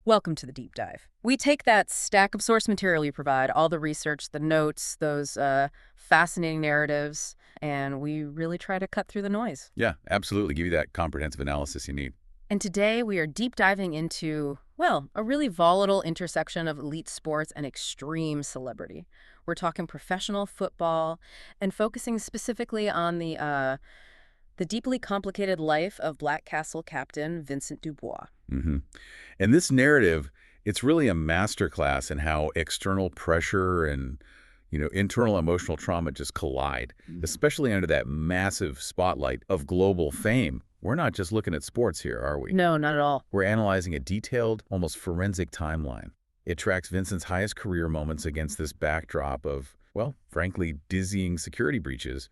Welcome to the deep dive. We take that stack of source material you provide, all the research, the notes, those fascinating narratives, and we really try to cut through the noise. Yeah, absolutely. Give you that comprehensive analysis you need. And today we are deep diving into, well, a really volatile intersection of elite sports and extreme celebrity. We're talking professional football and focusing specifically on the deeply complicated life of Blackcastle captain Vincent DuBois. hmm And this narrative, it's really a masterclass in how external pressure and, internal emotional trauma just collide, especially under that massive spotlight of global fame. We're not just looking at sports here, are we? No, not at all. We're analyzing a detailed, almost forensic timeline. It tracks Vincent's highest career moments against this backdrop of, well, frankly, dizzying security breaches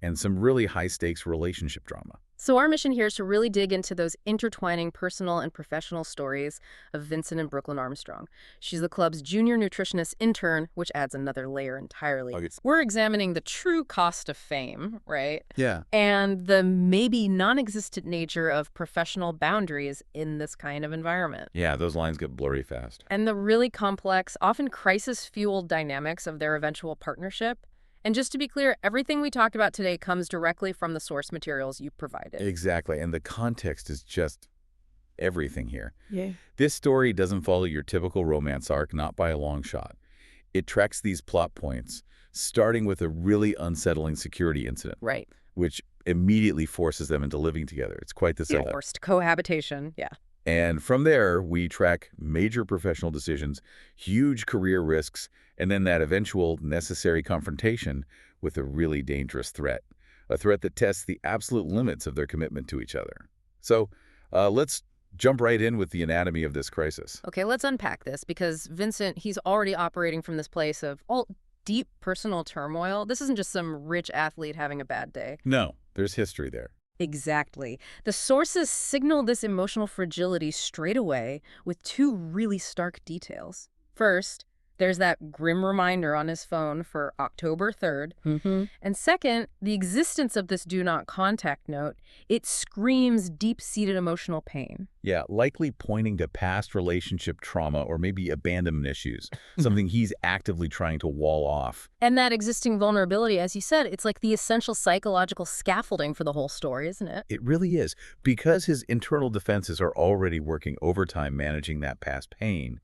and some really high-stakes relationship drama. So our mission here is to really dig into those intertwining personal and professional stories of Vincent and Brooklyn Armstrong. She's the club's junior nutritionist intern, which adds another layer entirely. Okay. We're examining the true cost of fame, right? Yeah. And the maybe non-existent nature of professional boundaries in this kind of environment. Yeah, those lines get blurry fast. And the really complex, often crisis-fueled dynamics of their eventual partnership. And just to be clear, everything we talked about today comes directly from the source materials you provided. Exactly, and the context is just everything here. Yeah. This story doesn't follow your typical romance arc, not by a long shot. It tracks these plot points, starting with a really unsettling security incident, Right. which immediately forces them into living together. It's quite the setup. Forced cohabitation, yeah. And from there, we track major professional decisions, huge career risks, and then that eventual necessary confrontation with a really dangerous threat, a threat that tests the absolute limits of their commitment to each other. So let's jump right in with the anatomy of this crisis. Okay, let's unpack this because Vincent, he's already operating from this place of deep personal turmoil. This isn't just some rich athlete having a bad day. No, there's history there. Exactly. The sources signal this emotional fragility straight away with two really stark details. First, there's that grim reminder on his phone for October 3rd. And second, the existence of this do not contact note, it screams deep-seated emotional pain. Yeah, likely pointing to past relationship trauma or maybe abandonment issues, something he's actively trying to wall off. And that existing vulnerability, as you said, it's like the essential psychological scaffolding for the whole story, isn't it? It really is. Because his internal defenses are already working overtime managing that past pain,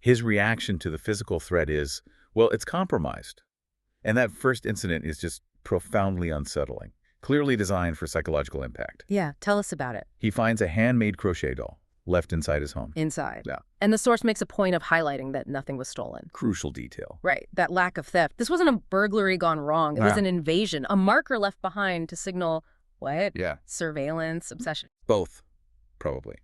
his reaction to the physical threat is, well, it's compromised. And that first incident is just profoundly unsettling, clearly designed for psychological impact. Yeah, tell us about it. He finds a handmade crochet doll left inside his home. Inside. Yeah. And the source makes a point of highlighting that nothing was stolen. Crucial detail. Right, that lack of theft. This wasn't a burglary gone wrong. It was Yeah. an invasion, a marker left behind to signal, what? Yeah. Surveillance, obsession. Both, probably.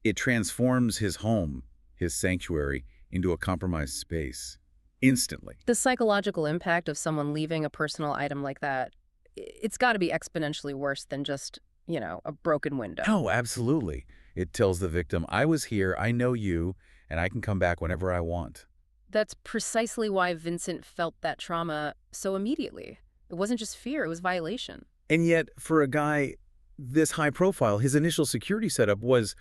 It transforms his home, his sanctuary, into a compromised space instantly. The psychological impact of someone leaving a personal item like that, it's got to be exponentially worse than just, a broken window. Oh, absolutely. It tells the victim, I was here, I know you, and I can come back whenever I want. That's precisely why Vincent felt that trauma so immediately. It wasn't just fear, it was violation. And yet, for a guy this high profile, his initial security setup was,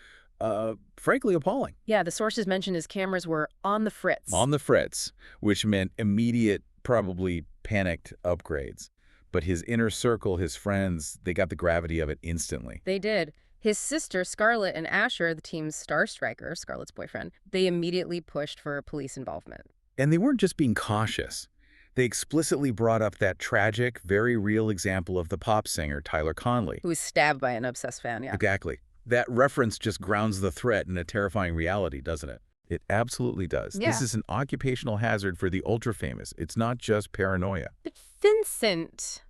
frankly, appalling. Yeah, the sources mentioned his cameras were on the fritz. On the fritz, which meant immediate, probably panicked upgrades. But his inner circle, his friends, they got the gravity of it instantly. They did. His sister, Scarlett, and Asher, the team's star striker, Scarlett's boyfriend, they immediately pushed for police involvement. And they weren't just being cautious. They explicitly brought up that tragic, very real example of the pop singer, Tyler Conley. Who was stabbed by an obsessed fan, yeah. Exactly. That reference just grounds the threat in a terrifying reality, doesn't it? It absolutely does. Yeah. This is an occupational hazard for the ultra-famous. It's not just paranoia. But Vincent,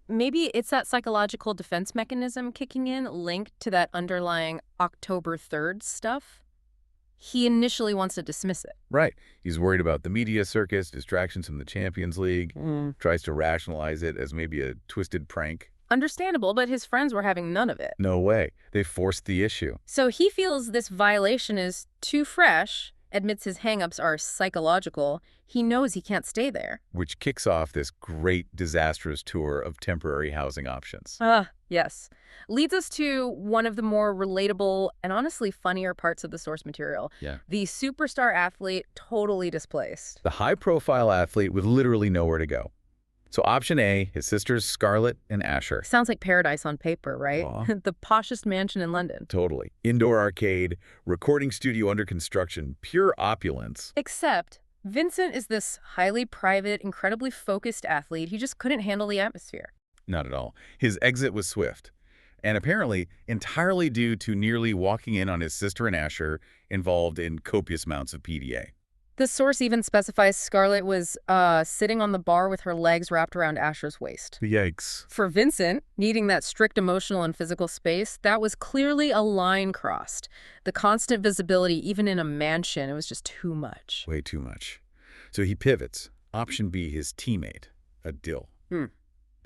maybe it's that psychological defense mechanism kicking in, linked to that underlying October 3rd stuff. He initially wants to dismiss it. Right. He's worried about the media circus, distractions from the Champions League, tries to rationalize it as maybe a twisted prank. Understandable, but his friends were having none of it. No way. They forced the issue. So he feels this violation is too fresh admits his hangups are psychological, he knows he can't stay there. Which kicks off this great disastrous tour of temporary housing options. Ah, yes. Leads us to one of the more relatable and honestly funnier parts of the source material. Yeah. The superstar athlete totally displaced. The high-profile athlete with literally nowhere to go. So option A, his sisters Scarlett and Asher. Sounds like paradise on paper, right? Aw. The poshest mansion in London. Totally. Indoor arcade, recording studio under construction, pure opulence. Except Vincent is this highly private, incredibly focused athlete. He just couldn't handle the atmosphere. Not at all. His exit was swift, and apparently entirely due to nearly walking in on his sister and Asher involved in copious amounts of PDA. The source even specifies Scarlett was sitting on the bar with her legs wrapped around Asher's waist. Yikes. For Vincent, needing that strict emotional and physical space, that was clearly a line crossed. The constant visibility, even in a mansion, it was just too much. Way too much. So he pivots. Option B, his teammate, Adil, the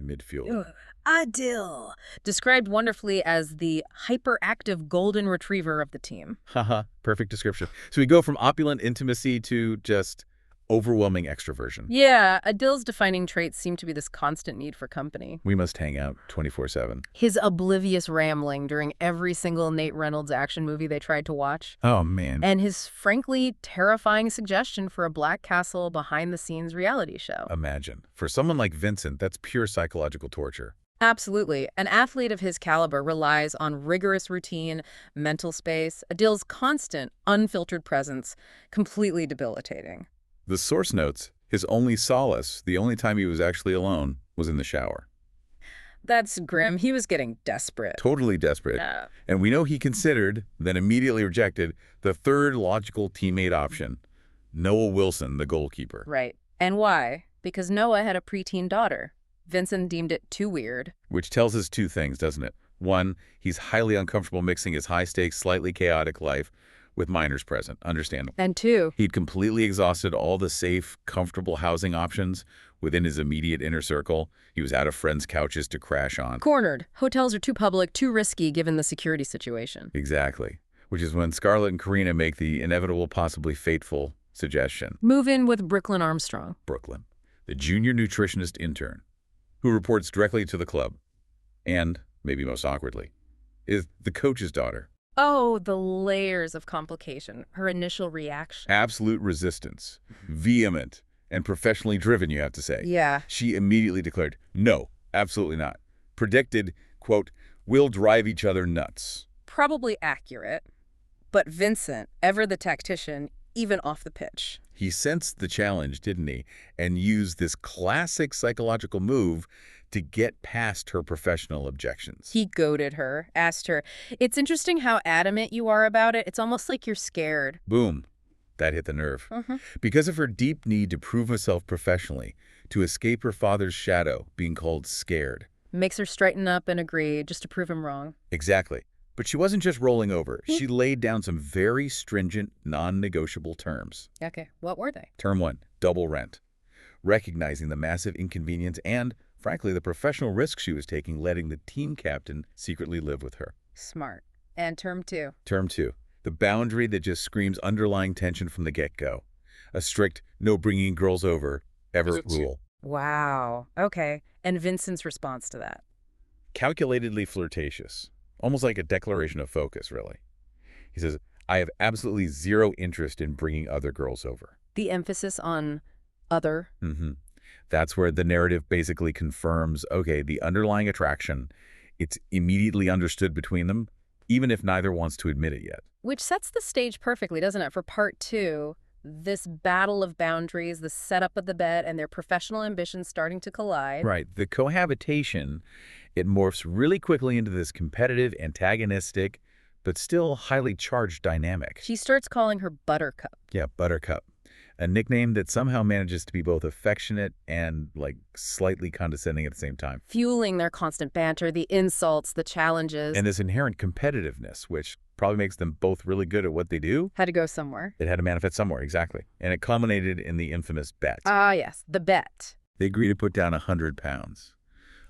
midfielder. Adil. Described wonderfully as the hyperactive golden retriever of the team. Haha, perfect description. So we go from opulent intimacy to just overwhelming extroversion. Yeah, Adil's defining traits seem to be this constant need for company. We must hang out 24/7. His oblivious rambling during every single Nate Reynolds action movie they tried to watch. Oh, man. And his frankly terrifying suggestion for a Blackcastle behind-the-scenes reality show. Imagine. For someone like Vincent, that's pure psychological torture. Absolutely. An athlete of his caliber relies on rigorous routine, mental space. Adil's constant, unfiltered presence, completely debilitating. The source notes, his only solace, the only time he was actually alone, was in the shower. That's grim. He was getting desperate. Totally desperate. And we know he considered, then immediately rejected, the third logical teammate option, Noah Wilson, the goalkeeper. Right. And why? Because Noah had a preteen daughter. Vincent deemed it too weird. Which tells us two things, doesn't it? One, he's highly uncomfortable mixing his high-stakes, slightly chaotic life with minors present. Understandable. And two, He'd completely exhausted all the safe, comfortable housing options within his immediate inner circle. He was out of friends' couches to crash on. cornered. Hotels are too public, too risky given the security situation. Exactly. Which is when Scarlett and Karina make the inevitable, possibly fateful suggestion. Move in with Brooklyn Armstrong. Brooklyn, the junior nutritionist intern, who reports directly to the club, and, maybe most awkwardly, is the coach's daughter. Oh, the layers of complication. Her initial reaction. Absolute resistance, vehement, and professionally driven, you have to say. Yeah. She immediately declared, no, absolutely not. Predicted, quote, we'll drive each other nuts. Probably accurate. But Vincent, ever the tactician, even off the pitch. He sensed the challenge, didn't he? And used this classic psychological move to get past her professional objections. He goaded her, asked her, "It's interesting how adamant you are about it. It's almost like you're scared." Boom. That hit the nerve. Because of her deep need to prove herself professionally, to escape her father's shadow, being called scared. Makes her straighten up and agree just to prove him wrong. Exactly. But she wasn't just rolling over. She laid down some very stringent, non-negotiable terms. Okay, what were they? Term 1, double rent. Recognizing the massive inconvenience and, frankly, the professional risk she was taking letting the team captain secretly live with her. Smart. And term 2? Term 2, the boundary that just screams underlying tension from the get-go. A strict, no bringing girls over, ever rule. Wow. Okay. And Vincent's response to that? Calculatedly flirtatious. Almost like a declaration of focus, really. He says, I have absolutely zero interest in bringing other girls over. The emphasis on other? That's where the narrative basically confirms, okay, the underlying attraction, it's immediately understood between them, even if neither wants to admit it yet. Which sets the stage perfectly, doesn't it, for part 2, this battle of boundaries, the setup of the bet, and their professional ambitions starting to collide. Right. The cohabitation, it morphs really quickly into this competitive, antagonistic, but still highly charged dynamic. She starts calling her Buttercup. Yeah, Buttercup. A nickname that somehow manages to be both affectionate and, like, slightly condescending at the same time. Fueling their constant banter, the insults, the challenges. And this inherent competitiveness, which probably makes them both really good at what they do. Had to go somewhere. It had to manifest somewhere, exactly. And it culminated in the infamous bet. Ah, yes, the bet. They agreed to put down 100 pounds.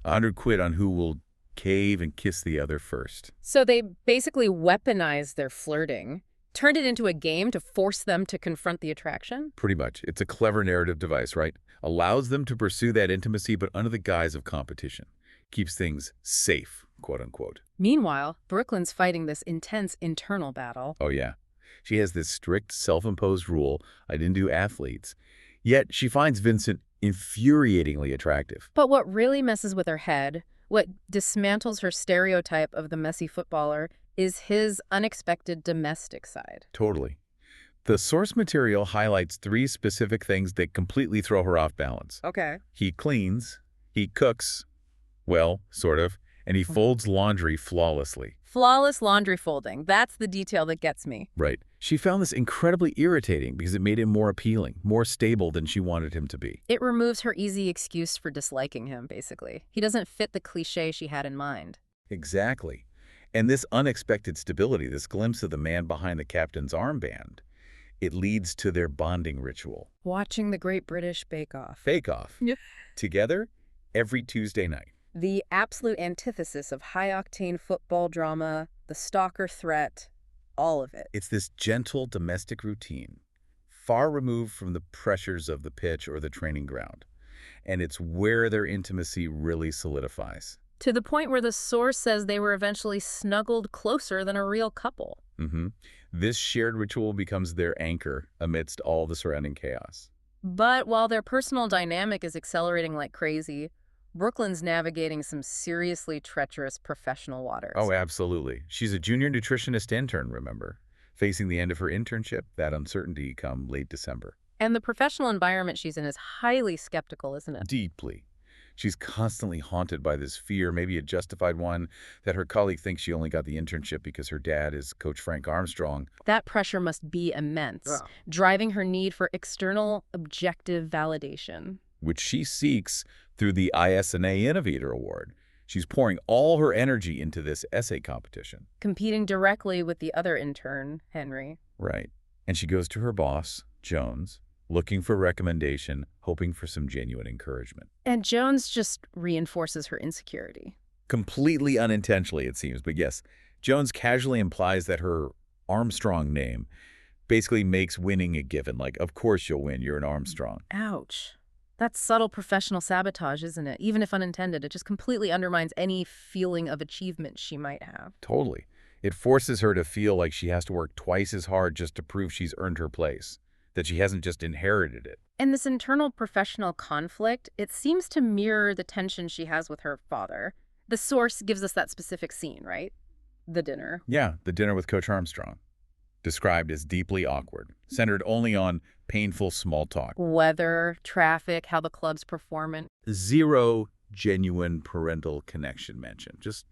100 quid on who will cave and kiss the other first. So they basically weaponized their flirting, Turned it into a game to force them to confront the attraction? Pretty much. It's a clever narrative device, right? Allows them to pursue that intimacy, but under the guise of competition. Keeps things safe, quote unquote. Meanwhile, Brooklyn's fighting this intense internal battle. Oh, yeah. She has this strict, self-imposed rule, I didn't do athletes. Yet she finds Vincent infuriatingly attractive. But what really messes with her head, what dismantles her stereotype of the messy footballer, is his unexpected domestic side. Totally. The source material highlights 3 specific things that completely throw her off balance. Okay. He cleans, he cooks, well, sort of, and he folds laundry flawlessly. Flawless laundry folding. That's the detail that gets me. Right. She found this incredibly irritating because it made him more appealing, more stable than she wanted him to be. It removes her easy excuse for disliking him, basically. He doesn't fit the cliché she had in mind. Exactly. And this unexpected stability, this glimpse of the man behind the captain's armband, it leads to their bonding ritual. Watching the Great British Bake Off. Bake Off. Yeah. Together, every Tuesday night. The absolute antithesis of high-octane football drama, the stalker threat, all of it. It's this gentle domestic routine, far removed from the pressures of the pitch or the training ground. And it's where their intimacy really solidifies. To the point where the source says they were eventually snuggled closer than a real couple. This shared ritual becomes their anchor amidst all the surrounding chaos. But while their personal dynamic is accelerating like crazy, Brooklyn's navigating some seriously treacherous professional waters. Oh, absolutely. She's a junior nutritionist intern, remember? Facing the end of her internship, that uncertainty come late December. And the professional environment she's in is highly skeptical, isn't it? Deeply. She's constantly haunted by this fear, maybe a justified one, that her colleague thinks she only got the internship because her dad is Coach Frank Armstrong. That pressure must be immense, driving her need for external, objective validation. Which she seeks through the ISNA Innovator Award. She's pouring all her energy into this essay competition. Competing directly with the other intern, Henry. Right. And she goes to her boss, Jones, looking for recommendation, hoping for some genuine encouragement. And Jones just reinforces her insecurity. Completely unintentionally, it seems. But yes, Jones casually implies that her Armstrong name basically makes winning a given. Like, of course you'll win. You're an Armstrong. Ouch. That's subtle professional sabotage, isn't it? Even if unintended, it just completely undermines any feeling of achievement she might have. Totally. It forces her to feel like she has to work twice as hard just to prove she's earned her place, that she hasn't just inherited it. And this internal professional conflict, it seems to mirror the tension she has with her father. The source gives us that specific scene, right? The dinner. Yeah, the dinner with Coach Armstrong. Described as deeply awkward, centered only on painful small talk. Weather, traffic, how the club's performing. Zero genuine parental connection mentioned, just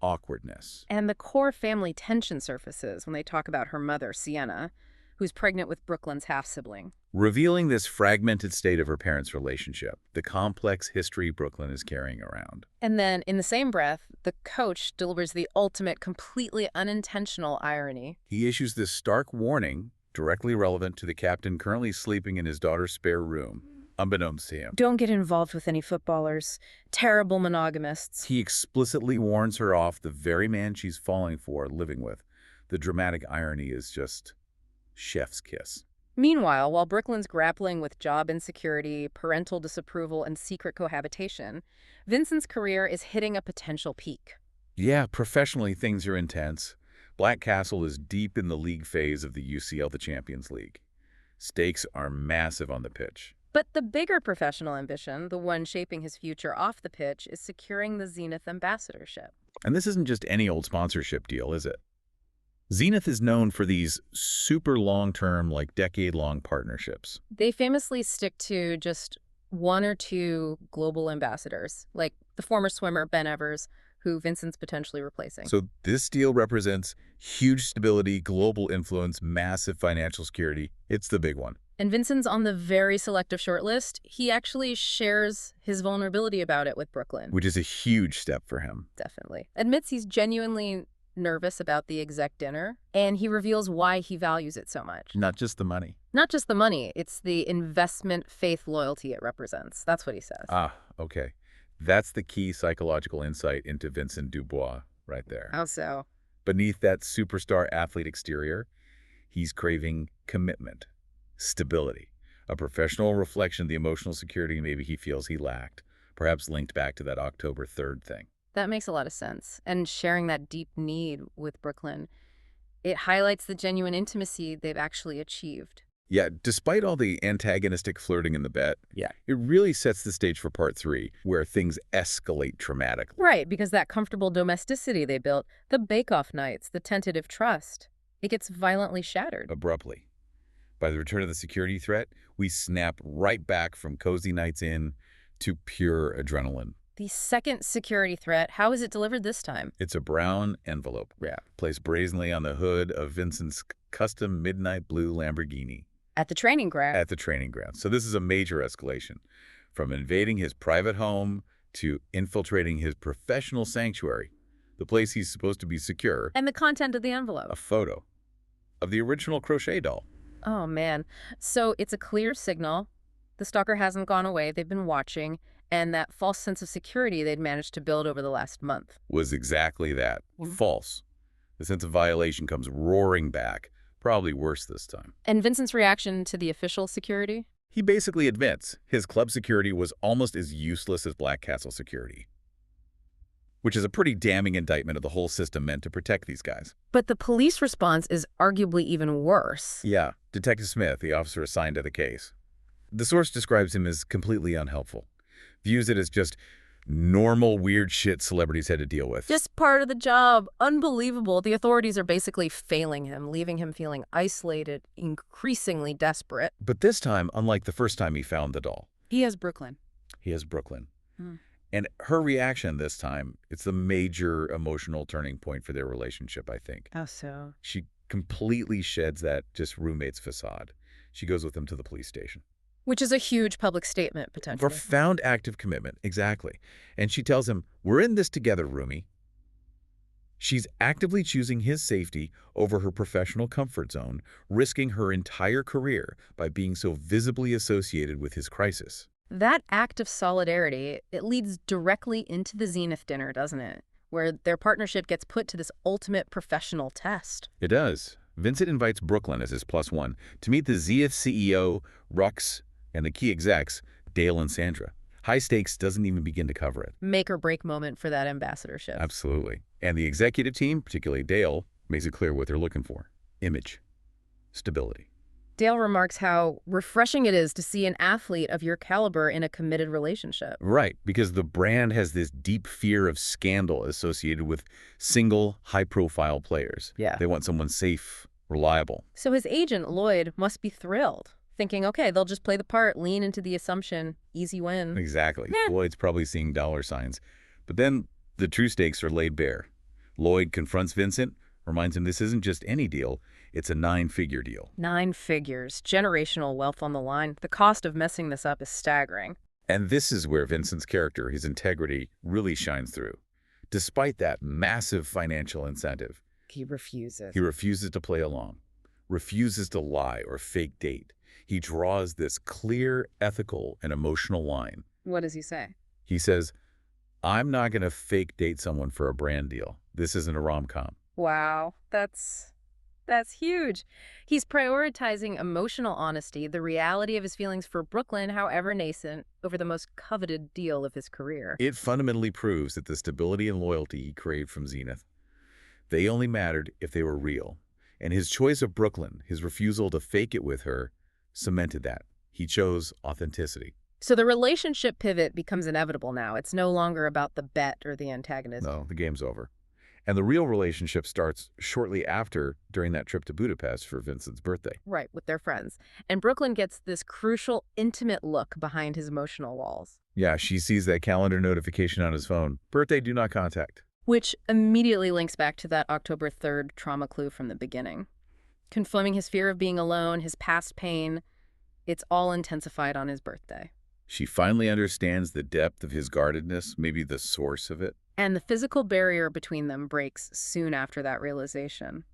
awkwardness. And the core family tension surfaces when they talk about her mother, Sienna, who's pregnant with Brooklyn's half-sibling. Revealing this fragmented state of her parents' relationship, the complex history Brooklyn is carrying around. And then, in the same breath, the coach delivers the ultimate, completely unintentional irony. He issues this stark warning, directly relevant to the captain currently sleeping in his daughter's spare room, unbeknownst to him. Don't get involved with any footballers. Terrible monogamists. He explicitly warns her off the very man she's falling for, living with. The dramatic irony is just chef's kiss. Meanwhile, while Brooklyn's grappling with job insecurity, parental disapproval, and secret cohabitation, Vincent's career is hitting a potential peak. Yeah, professionally things are intense. Blackcastle is deep in the league phase of the UCL, the Champions League. Stakes are massive on the pitch. But the bigger professional ambition, the one shaping his future off the pitch, is securing the Zenith ambassadorship. And this isn't just any old sponsorship deal, is it? Zenith is known for these super long-term, like decade-long partnerships. They famously stick to just 1 or 2 global ambassadors, like the former swimmer Ben Evers, who Vincent's potentially replacing. So this deal represents huge stability, global influence, massive financial security. It's the big one. And Vincent's on the very selective shortlist. He actually shares his vulnerability about it with Brooklyn. Which is a huge step for him. Definitely. Admits he's genuinely nervous about the exec dinner, and he reveals why he values it so much. Not just the money. Not just the money, it's the investment, faith, loyalty it represents. That's what he says. Ah, okay. That's the key psychological insight into Vincent DuBois right there. How so? Beneath that superstar athlete exterior, He's craving commitment, stability, a professional reflection of the emotional security maybe he feels he lacked, perhaps linked back to that October 3rd thing. That makes a lot of sense. And sharing that deep need with Brooklyn, it highlights the genuine intimacy they've actually achieved. Yeah, despite all the antagonistic flirting in the bet, Yeah. it really sets the stage for part 3, where things escalate dramatically. Right, because that comfortable domesticity they built, the bake-off nights, the tentative trust, it gets violently shattered. Abruptly. By the return of the security threat, we snap right back from cozy nights in to pure adrenaline. The second security threat, how is it delivered this time? It's a brown envelope, placed brazenly on the hood of Vincent's custom midnight blue Lamborghini. At the training ground. At the training ground. So this is a major escalation. From invading his private home to infiltrating his professional sanctuary, the place he's supposed to be secure. And the content of the envelope. A photo of the original crochet doll. Oh, man. So it's a clear signal. The stalker hasn't gone away. They've been watching. And that false sense of security they'd managed to build over the last month. Was exactly that. False. The sense of violation comes roaring back, probably worse this time. And Vincent's reaction to the official security? He basically admits his club security was almost as useless as Blackcastle security, which is a pretty damning indictment of the whole system meant to protect these guys. But the police response is arguably even worse. Yeah, Detective Smith, the officer assigned to the case. The source describes him as completely unhelpful, views it as just normal weird shit celebrities had to deal with. Just part of the job. Unbelievable. The authorities are basically failing him, leaving him feeling isolated, increasingly desperate. But this time, unlike the first time he found the doll. He has Brooklyn. He has Brooklyn. And her reaction this time, it's a major emotional turning point for their relationship, I think. How so? She completely sheds that just roommate's facade. She goes with him to the police station. Which is a huge public statement, potentially. Profound act of commitment, exactly. And she tells him, we're in this together, roomie. She's actively choosing his safety over her professional comfort zone, risking her entire career by being so visibly associated with his crisis. That act of solidarity, it leads directly into the Zenith dinner, doesn't it? Where their partnership gets put to this ultimate professional test. It does. Vincent invites Brooklyn as his +1 to meet the Zenith CEO, Rux, and the key execs, Dale and Sandra. High stakes doesn't even begin to cover it. Make or break moment for that ambassadorship. Absolutely. And the executive team, particularly Dale, makes it clear what they're looking for. Image. Stability. Dale remarks how refreshing it is to see an athlete of your caliber in a committed relationship. Right, because the brand has this deep fear of scandal associated with single, high-profile players. Yeah. They want someone safe, reliable. So his agent, Lloyd, must be thrilled, thinking, okay, they'll just play the part, lean into the assumption, easy win. Exactly. Lloyd's probably seeing dollar signs. But then the true stakes are laid bare. Lloyd confronts Vincent, reminds him this isn't just any deal, it's a 9-figure deal. 9 figures, generational wealth on the line. The cost of messing this up is staggering. And this is where Vincent's character, his integrity, really shines through. Despite that massive financial incentive, He refuses. he refuses to play along, refuses to lie or fake date. He draws this clear, ethical, and emotional line. What does he say? He says, I'm not going to fake date someone for a brand deal. This isn't a rom-com. Wow, that's huge. He's prioritizing emotional honesty, the reality of his feelings for Brooklyn, however nascent, over the most coveted deal of his career. It fundamentally proves that the stability and loyalty he craved from Zenith, they only mattered if they were real. And his choice of Brooklyn, his refusal to fake it with her, cemented that. He chose authenticity. So the relationship pivot becomes inevitable now. It's no longer about the bet or the antagonism. No, the game's over. And the real relationship starts shortly after, during that trip to Budapest for Vincent's birthday. Right, with their friends. And Brooklyn gets this crucial, intimate look behind his emotional walls. Yeah, she sees that calendar notification on his phone. Birthday do not contact. Which immediately links back to that October 3rd trauma clue from the beginning. Confirming his fear of being alone, his past pain, it's all intensified on his birthday. She finally understands the depth of his guardedness, maybe the source of it. And the physical barrier between them breaks soon after that realization.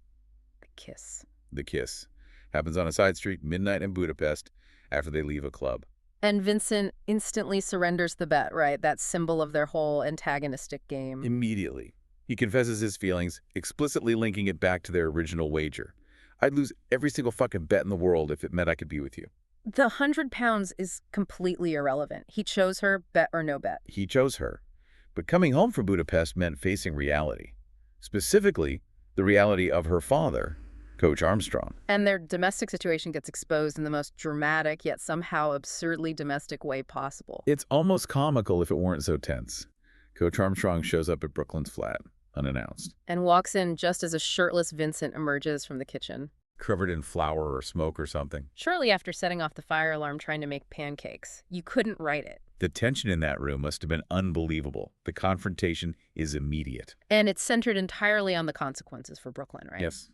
The kiss. The kiss. Happens on a side street, midnight in Budapest, after they leave a club. And Vincent instantly surrenders the bet, right? That symbol of their whole antagonistic game. Immediately. He confesses his feelings, explicitly linking it back to their original wager. I'd lose every single fucking bet in the world if it meant I could be with you. The 100 pounds is completely irrelevant. He chose her, bet or no bet. He chose her. But coming home from Budapest meant facing reality. Specifically, the reality of her father, Coach Armstrong. And their domestic situation gets exposed in the most dramatic, yet somehow absurdly domestic way possible. It's almost comical if it weren't so tense. Coach Armstrong shows up at Brooklyn's flat, unannounced. And walks in just as a shirtless Vincent emerges from the kitchen. Covered in flour or smoke or something. Shortly after setting off the fire alarm trying to make pancakes. You couldn't write it. The tension in that room must have been unbelievable. The confrontation is immediate. And it's centered entirely on the consequences for Brooklyn, right? Yes.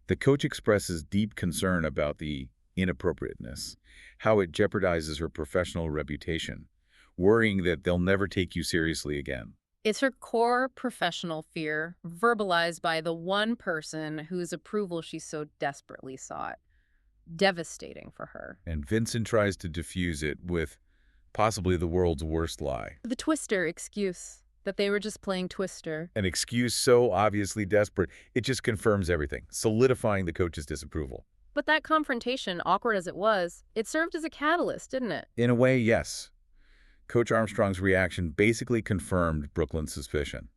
The coach expresses deep concern about the inappropriateness, how it jeopardizes her professional reputation, worrying that they'll never take you seriously again. It's her core professional fear, verbalized by the one person whose approval she so desperately sought. Devastating for her. And Vincent tries to diffuse it with possibly the world's worst lie. The Twister excuse, that they were just playing Twister. An excuse so obviously desperate, it just confirms everything, solidifying the coach's disapproval. But that confrontation, awkward as it was, it served as a catalyst, didn't it? In a way, yes. Coach Armstrong's reaction basically confirmed Brooklyn's suspicion.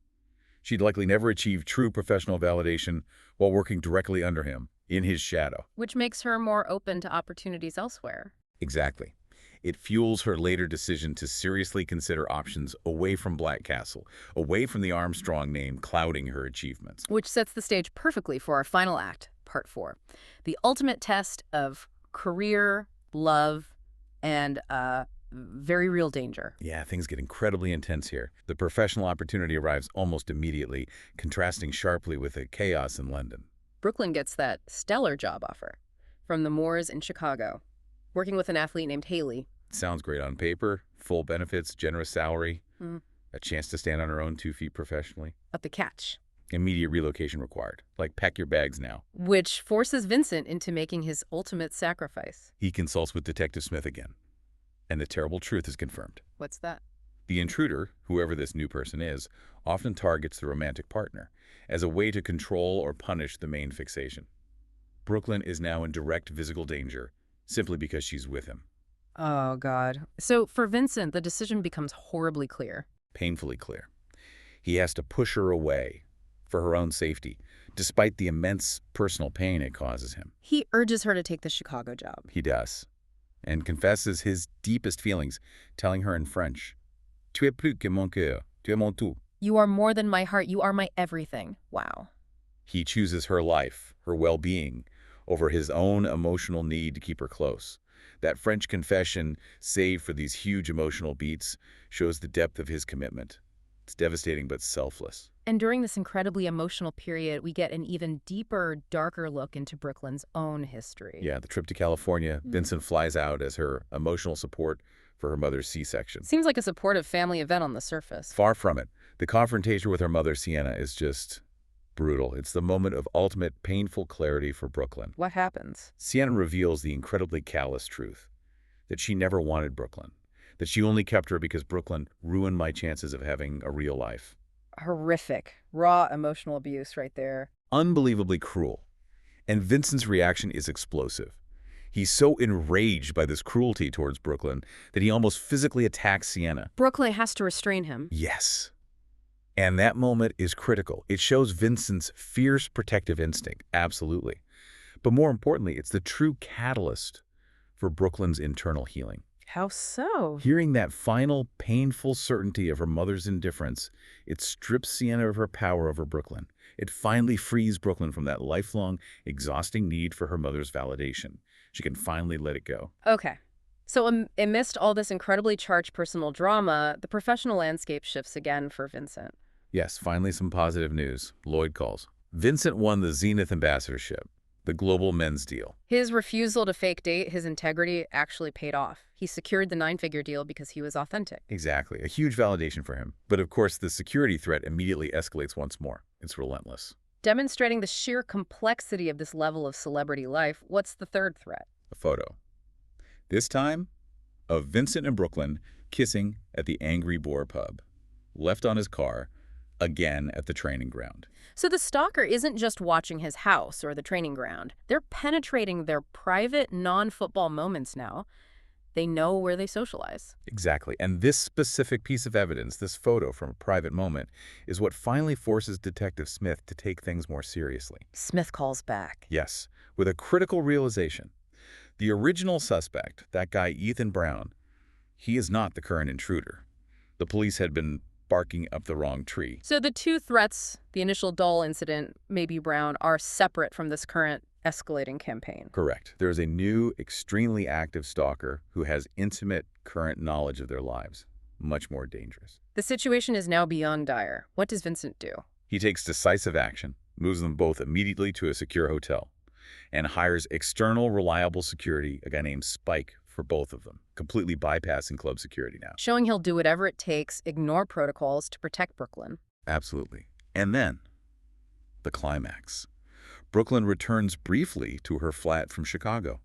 She'd likely never achieved true professional validation while working directly under him, in his shadow. Which makes her more open to opportunities elsewhere. Exactly. It fuels her later decision to seriously consider options away from Blackcastle, away from the Armstrong name clouding her achievements. Which sets the stage perfectly for our final act, Part 4. The ultimate test of career, love, and very real danger. Yeah, things get incredibly intense here. The professional opportunity arrives almost immediately, contrasting sharply with the chaos in London. Brooklyn gets that stellar job offer from the Moors in Chicago, working with an athlete named Haley. Sounds great on paper. Full benefits, generous salary, a chance to stand on her own 2 feet professionally. But the catch. Immediate relocation required. Like, pack your bags now. Which forces Vincent into making his ultimate sacrifice. He consults with Detective Smith again. And the terrible truth is confirmed. What's that? The intruder, whoever this new person is, often targets the romantic partner as a way to control or punish the main fixation. Brooklyn is now in direct physical danger simply because she's with him. Oh, God. So for Vincent, the decision becomes horribly clear. Painfully clear. He has to push her away for her own safety, despite the immense personal pain it causes him. He urges her to take the Chicago job. He does, and confesses his deepest feelings, telling her in French, "Tu es plus que mon cœur, tu es mon tout." You are more than my heart, you are my everything. Wow. He chooses her life, her well-being, over his own emotional need to keep her close. That French confession, save for these huge emotional beats, shows the depth of his commitment. It's devastating but selfless. And during this incredibly emotional period, we get an even deeper, darker look into Brooklyn's own history. Yeah, the trip to California, Vincent flies out as her emotional support for her mother's C-section. Seems like a supportive family event on the surface. Far from it. The confrontation with her mother, Sienna, is just brutal. It's the moment of ultimate painful clarity for Brooklyn. What happens? Sienna reveals the incredibly callous truth, that she never wanted Brooklyn, that she only kept her because Brooklyn ruined my chances of having a real life. Horrific, raw emotional abuse right there. Unbelievably cruel. And Vincent's reaction is explosive. He's so enraged by this cruelty towards Brooklyn that he almost physically attacks Sienna. Brooklyn has to restrain him. Yes. And that moment is critical. It shows Vincent's fierce protective instinct, absolutely. But more importantly, it's the true catalyst for Brooklyn's internal healing. How so? Hearing that final, painful certainty of her mother's indifference, it strips Sienna of her power over Brooklyn. It finally frees Brooklyn from that lifelong, exhausting need for her mother's validation. She can finally let it go. Okay. So amidst all this incredibly charged personal drama, the professional landscape shifts again for Vincent. Yes, finally some positive news. Lloyd calls. Vincent won the Zenith Ambassadorship, the global men's deal. His refusal to fake date his integrity actually paid off. He secured the 9-figure deal because he was authentic. Exactly. A huge validation for him. But of course, the security threat immediately escalates once more. It's relentless. Demonstrating the sheer complexity of this level of celebrity life, what's the third threat? A photo. This time, of Vincent and Brooklyn kissing at the Angry Boar pub. Left on his car, again at the training ground. So the stalker isn't just watching his house or the training ground. They're penetrating their private, non-football moments now. They know where they socialize. Exactly. And this specific piece of evidence, this photo from a private moment, is what finally forces Detective Smith to take things more seriously. Smith calls back. Yes, with a critical realization. The original suspect, that guy Ethan Brown, he is not the current intruder. The police had been barking up the wrong tree. So the two threats, the initial doll incident, maybe Brown, are separate from this current escalating campaign. Correct. There is a new, extremely active stalker who has intimate, current knowledge of their lives. Much more dangerous. The situation is now beyond dire. What does Vincent do? He takes decisive action, moves them both immediately to a secure hotel, and hires external, reliable security, a guy named Spike, for both of them, completely bypassing club security now. Showing he'll do whatever it takes, ignore protocols to protect Brooklyn. Absolutely. And then, the climax. Brooklyn returns briefly to her flat from Chicago.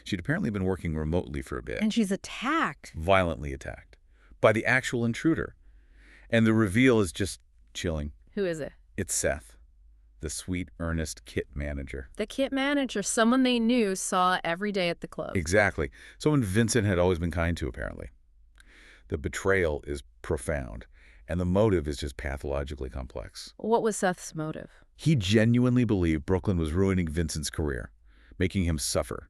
She'd apparently been working remotely for a bit. And she's attacked. Violently attacked. By the actual intruder. And the reveal is just chilling. Who is it? It's Seth, the sweet, earnest kit manager. The kit manager, someone they knew, saw every day at the club. Exactly. Someone Vincent had always been kind to, apparently. The betrayal is profound, and the motive is just pathologically complex. What was Seth's motive? He genuinely believed Brooklyn was ruining Vincent's career, making him suffer.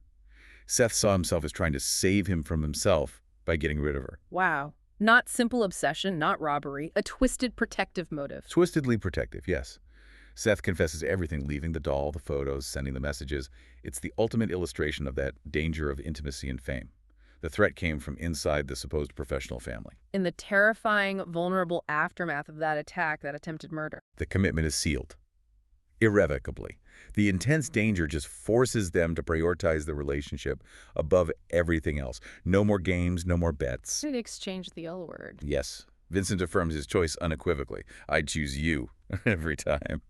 Seth saw himself as trying to save him from himself by getting rid of her. Wow. Not simple obsession, not robbery, a twisted protective motive. Twistedly protective, yes. Seth confesses everything, leaving the doll, the photos, sending the messages. It's the ultimate illustration of that danger of intimacy and fame. The threat came from inside the supposed professional family. In the terrifying, vulnerable aftermath of that attack, that attempted murder. The commitment is sealed. Irrevocably. The intense danger just forces them to prioritize the relationship above everything else. No more games, no more bets. They exchanged the L word. Yes. Vincent affirms his choice unequivocally. I'd choose you every time.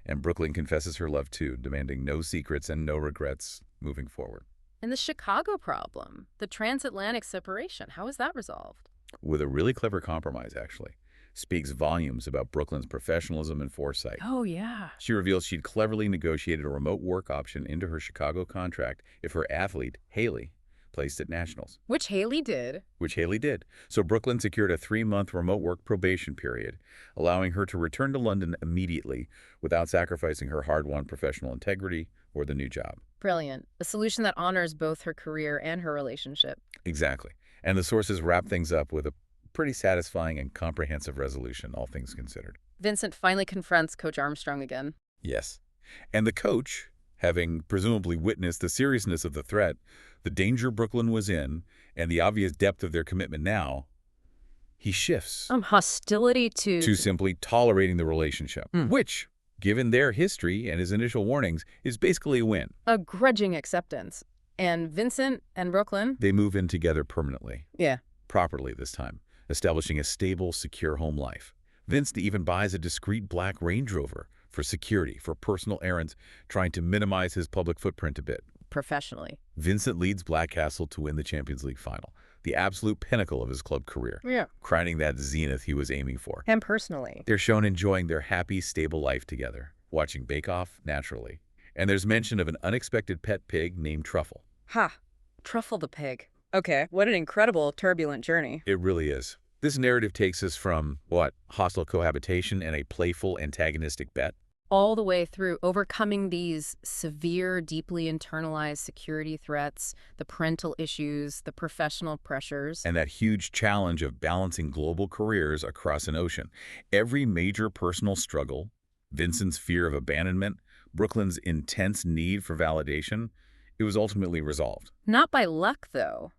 And Brooklyn confesses her love too, demanding no secrets and no regrets moving forward. And the Chicago problem, the transatlantic separation, how is that resolved? With a really clever compromise, actually. Speaks volumes about Brooklyn's professionalism and foresight. Oh, yeah. She reveals she'd cleverly negotiated a remote work option into her Chicago contract if her athlete, Haley, placed at Nationals. Which Haley did. Which Haley did. So Brooklyn secured a 3-month remote work probation period, allowing her to return to London immediately without sacrificing her hard-won professional integrity or the new job. Brilliant. A solution that honors both her career and her relationship. Exactly. And the sources wrap things up with a pretty satisfying and comprehensive resolution, all things considered. Vincent finally confronts Coach Armstrong again. Yes. And the coach, having presumably witnessed the seriousness of the threat, the danger Brooklyn was in, and the obvious depth of their commitment now, he shifts. Hostility to simply tolerating the relationship, which, given their history and his initial warnings, is basically a win. a grudging acceptance. And Vincent and Brooklyn? They move in together permanently. Yeah. Properly this time, establishing a stable, secure home life. Vincent even buys a discreet black Range Rover for security, for personal errands, trying to minimize his public footprint a bit. Professionally. Vincent leads Blackcastle to win the Champions League final, the absolute pinnacle of his club career, Yeah. crowning that zenith he was aiming for. And personally. They're shown enjoying their happy, stable life together, watching Bake Off naturally. And there's mention of an unexpected pet pig named Truffle. Ha. Truffle the pig. Okay, what an incredible, turbulent journey. It really is. This narrative takes us from, hostile cohabitation and a playful, antagonistic bet, All the way through overcoming these severe, deeply internalized security threats, the parental issues, the professional pressures. and that huge challenge of balancing global careers across an ocean. Every major personal struggle, Vincent's fear of abandonment, Brooklyn's intense need for validation, it was ultimately resolved. Not by luck, though,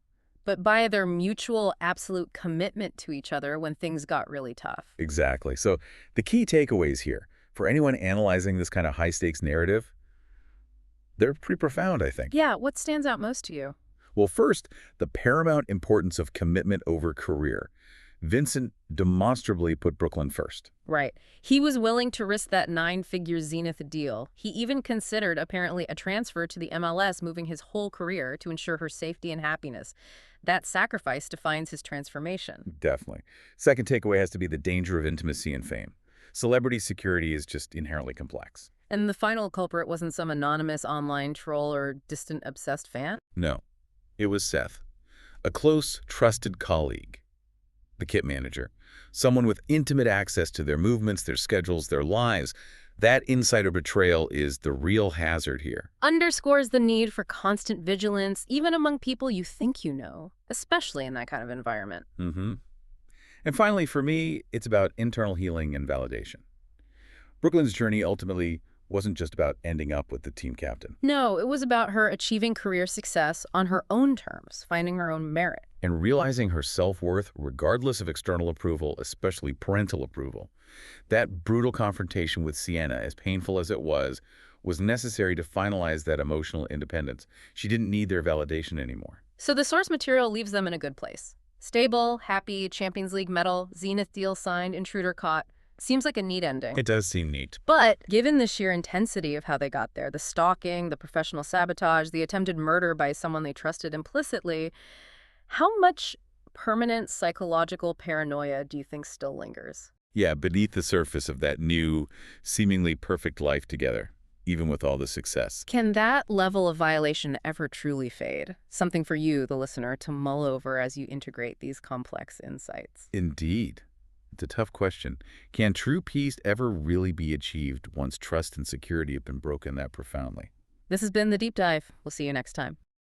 but by their mutual, absolute commitment to each other when things got really tough. Exactly. So the key takeaways here, for anyone analyzing this kind of high-stakes narrative, they're pretty profound, I think. Yeah, what stands out most to you? Well, first, the paramount importance of commitment over career. Vincent demonstrably put Brooklyn first. Right. He was willing to risk that 9-figure Zenith deal. He even considered, apparently, a transfer to the MLS, moving his whole career to ensure her safety and happiness. That sacrifice defines his transformation. Definitely. Second takeaway has to be the danger of intimacy and fame. Celebrity security is just inherently complex. And the final culprit wasn't some anonymous online troll or distant obsessed fan? No, it was Seth, a close, trusted colleague, the kit manager, someone with intimate access to their movements, their schedules, their lives. That insider betrayal is the real hazard here. Underscores the need for constant vigilance, even among people you think you know, especially in that kind of environment. Mm-hmm. And finally, for me, it's about internal healing and validation. Brooklyn's journey ultimately wasn't just about ending up with the team captain. No, it was about her achieving career success on her own terms, finding her own merit. And realizing her self-worth regardless of external approval, especially parental approval. That brutal confrontation with Sienna, as painful as it was necessary to finalize that emotional independence. She didn't need their validation anymore. So the source material leaves them in a good place. Stable, happy, Champions League medal, Zenith deal signed, intruder caught. Seems like a neat ending. It does seem neat. But given the sheer intensity of how they got there, the stalking, the professional sabotage, the attempted murder by someone they trusted implicitly, how much permanent psychological paranoia do you think still lingers? Yeah, beneath the surface of that new, seemingly perfect life together, even with all the success. Can that level of violation ever truly fade? Something for you, the listener, to mull over as you integrate these complex insights. Indeed. It's a tough question. Can true peace ever really be achieved once trust and security have been broken that profoundly? This has been The Deep Dive. We'll see you next time.